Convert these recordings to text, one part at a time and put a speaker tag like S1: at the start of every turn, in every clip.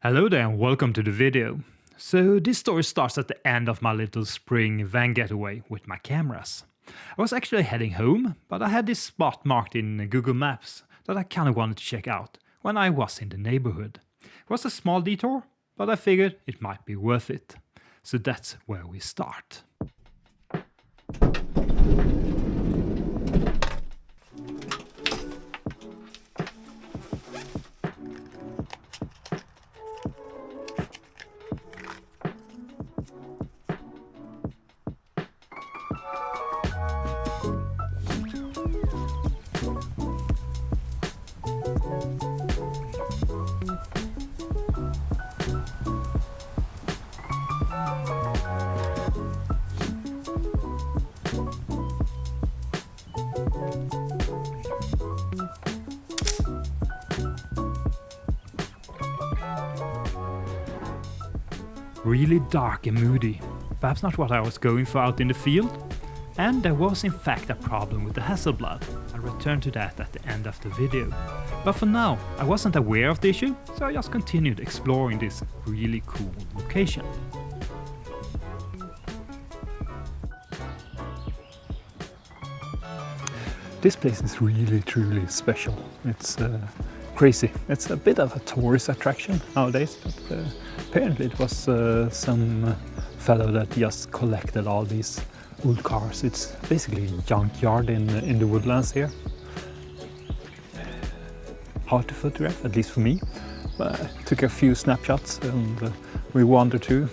S1: Hello there and welcome to the video. So this story starts at the end of my little spring van getaway with my cameras. I was actually heading home, but I had this spot marked in Google Maps that I kinda wanted to check out when I was in the neighborhood. It was a small detour, but I figured it might be worth it. So that's where we start. Really dark and moody, perhaps not what I was going for out in the field. And there was in fact a problem with the Hasselblad. I'll return to that at the end of the video. But for now, I wasn't aware of the issue, so I just continued exploring this really cool location. This place is really truly special. It's crazy. It's a bit of a tourist attraction nowadays, but apparently it was some fellow that just collected all these old cars. It's basically a junkyard in the woodlands here. Hard to photograph, at least for me. But I took a few snapshots and we wandered to.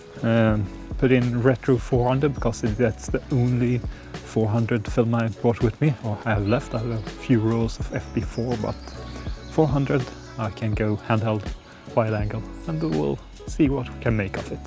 S1: Put in retro 400 because that's the only 400 film I brought with me, or I have left. I have a few rolls of FB4, but 400 I can go handheld wide angle and we'll see what we can make of it.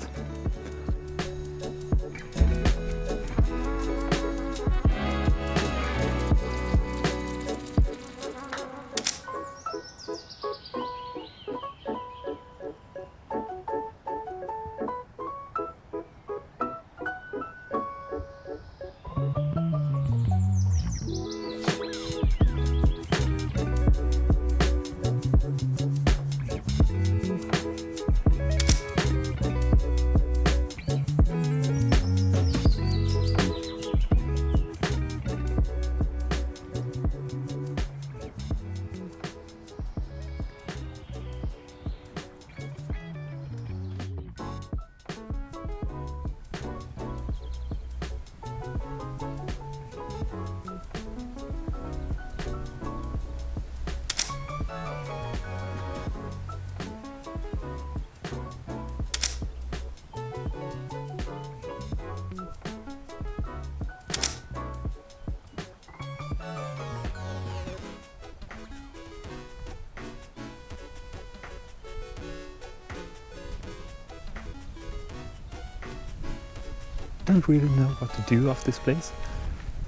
S1: Don't really know what to do of this place.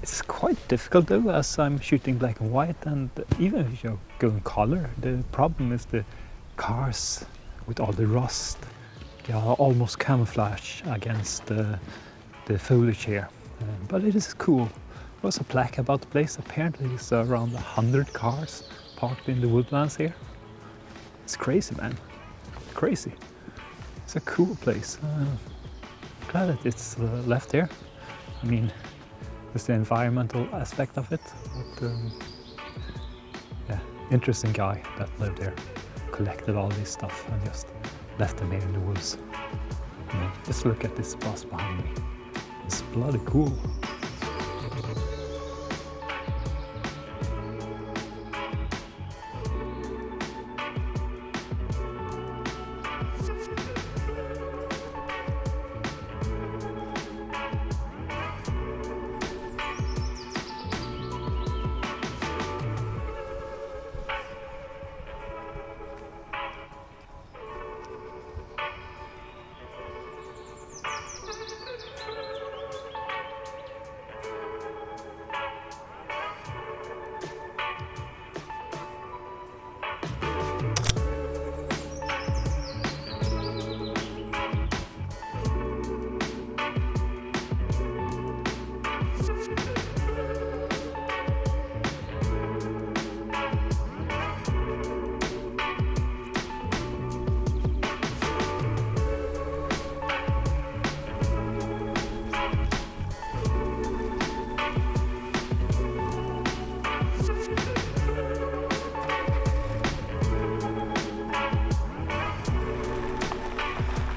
S1: It's quite difficult though, as I'm shooting black and white, and even if you go in color, the problem is the cars with all the rust. They are almost camouflage against the foliage here. But it is cool. There was a plaque about the place. Apparently it's around 100 cars parked in the woodlands here. It's crazy, man. Crazy. It's a cool place. Glad that it's left here. I mean, there's the environmental aspect of it, but yeah, interesting guy that lived here, collected all this stuff and just left them here in the woods. Just look at this bus behind me. It's bloody cool.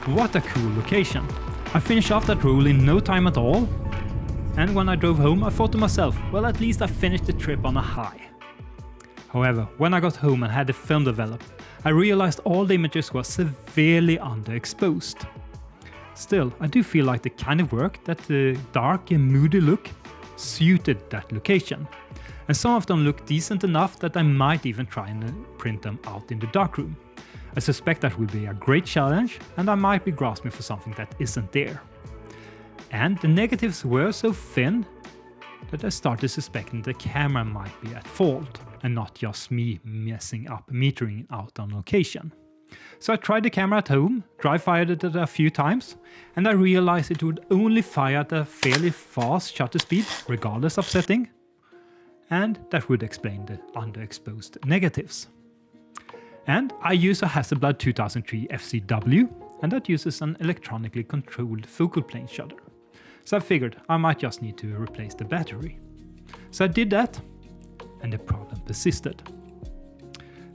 S1: What a cool location. I finished off that roll in no time at all, and when I drove home I thought to myself, well, at least I finished the trip on a high. However, when I got home and had the film developed, I realized all the images were severely underexposed. Still, I do feel like the kind of work that the dark and moody look suited that location. And some of them look decent enough that I might even try and print them out in the darkroom. I suspect that will be a great challenge, and I might be grasping for something that isn't there. And the negatives were so thin that I started suspecting the camera might be at fault, and not just me messing up metering out on location. So I tried the camera at home, dry fired it a few times, and I realized it would only fire at a fairly fast shutter speed, regardless of setting, and that would explain the underexposed negatives. And I use a Hasselblad 2003 FCW, and that uses an electronically controlled focal plane shutter. So I figured I might just need to replace the battery. So I did that, and the problem persisted.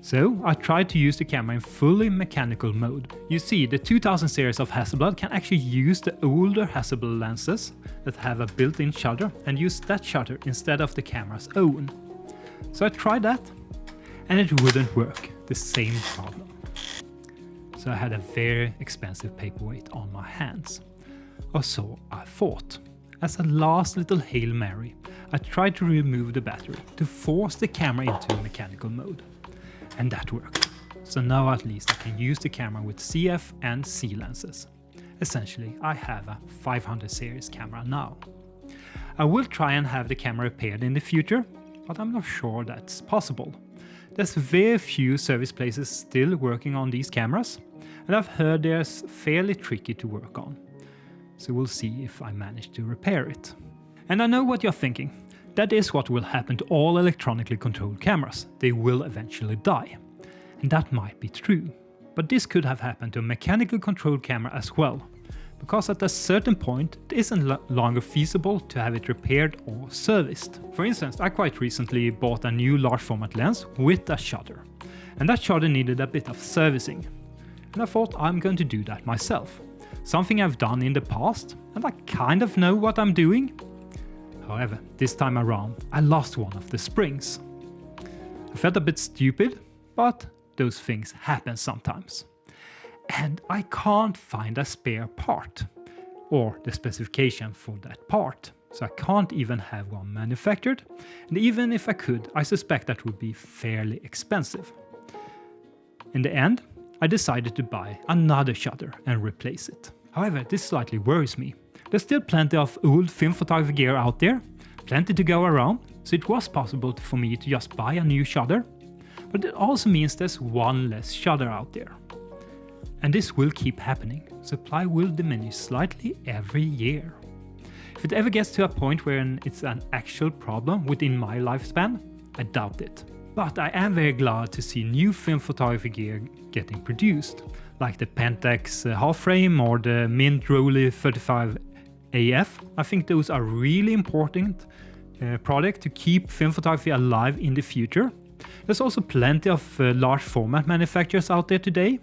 S1: So I tried to use the camera in fully mechanical mode. You see, the 2000 series of Hasselblad can actually use the older Hasselblad lenses that have a built-in shutter and use that shutter instead of the camera's own. So I tried that, and it wouldn't work, the same problem. So I had a very expensive paperweight on my hands. Or so I thought. As a last little Hail Mary, I tried to remove the battery to force the camera into mechanical mode. And that worked. So now at least I can use the camera with CF and C lenses. Essentially, I have a 500 series camera now. I will try and have the camera repaired in the future, but I'm not sure that's possible. There's very few service places still working on these cameras, and I've heard they're fairly tricky to work on. So we'll see if I manage to repair it. And I know what you're thinking. That is what will happen to all electronically controlled cameras. They will eventually die. And that might be true. But this could have happened to a mechanically controlled camera as well. Because at a certain point it isn't longer feasible to have it repaired or serviced. For instance, I quite recently bought a new large format lens with a shutter. And that shutter needed a bit of servicing. And I thought I'm going to do that myself. Something I've done in the past, and I kind of know what I'm doing. However, this time around, I lost one of the springs. I felt a bit stupid, but those things happen sometimes. And I can't find a spare part, or the specification for that part, so I can't even have one manufactured, and even if I could, I suspect that would be fairly expensive. In the end, I decided to buy another shutter and replace it. However, this slightly worries me. There's still plenty of old film photography gear out there, plenty to go around, so it was possible for me to just buy a new shutter. But it also means there's one less shutter out there. And this will keep happening. Supply will diminish slightly every year. If it ever gets to a point where it's an actual problem within my lifespan, I doubt it. But I am very glad to see new film photography gear getting produced, like the Pentax half frame or the Mint Rollei 35 AF. I think those are really important products to keep film photography alive in the future. There's also plenty of large format manufacturers out there today,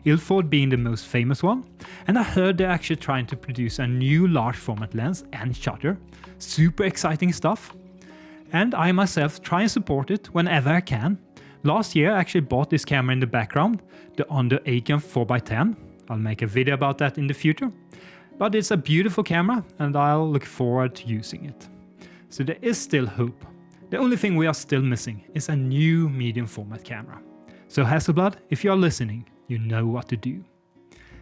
S1: Ilford being the most famous one, and I heard they're actually trying to produce a new large format lens and shutter. Super exciting stuff. And I myself try and support it whenever I can. Last year I actually bought this camera in the background, the Under Aiken 4x10. I'll make a video about that in the future. But it's a beautiful camera and I'll look forward to using it. So there is still hope. The only thing we are still missing is a new medium format camera. So Hasselblad, if you are listening, you know what to do.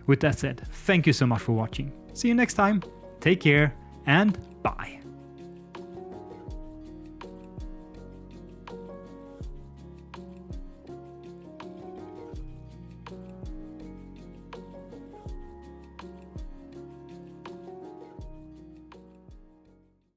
S1: With that said, thank you so much for watching. See you next time, take care and bye.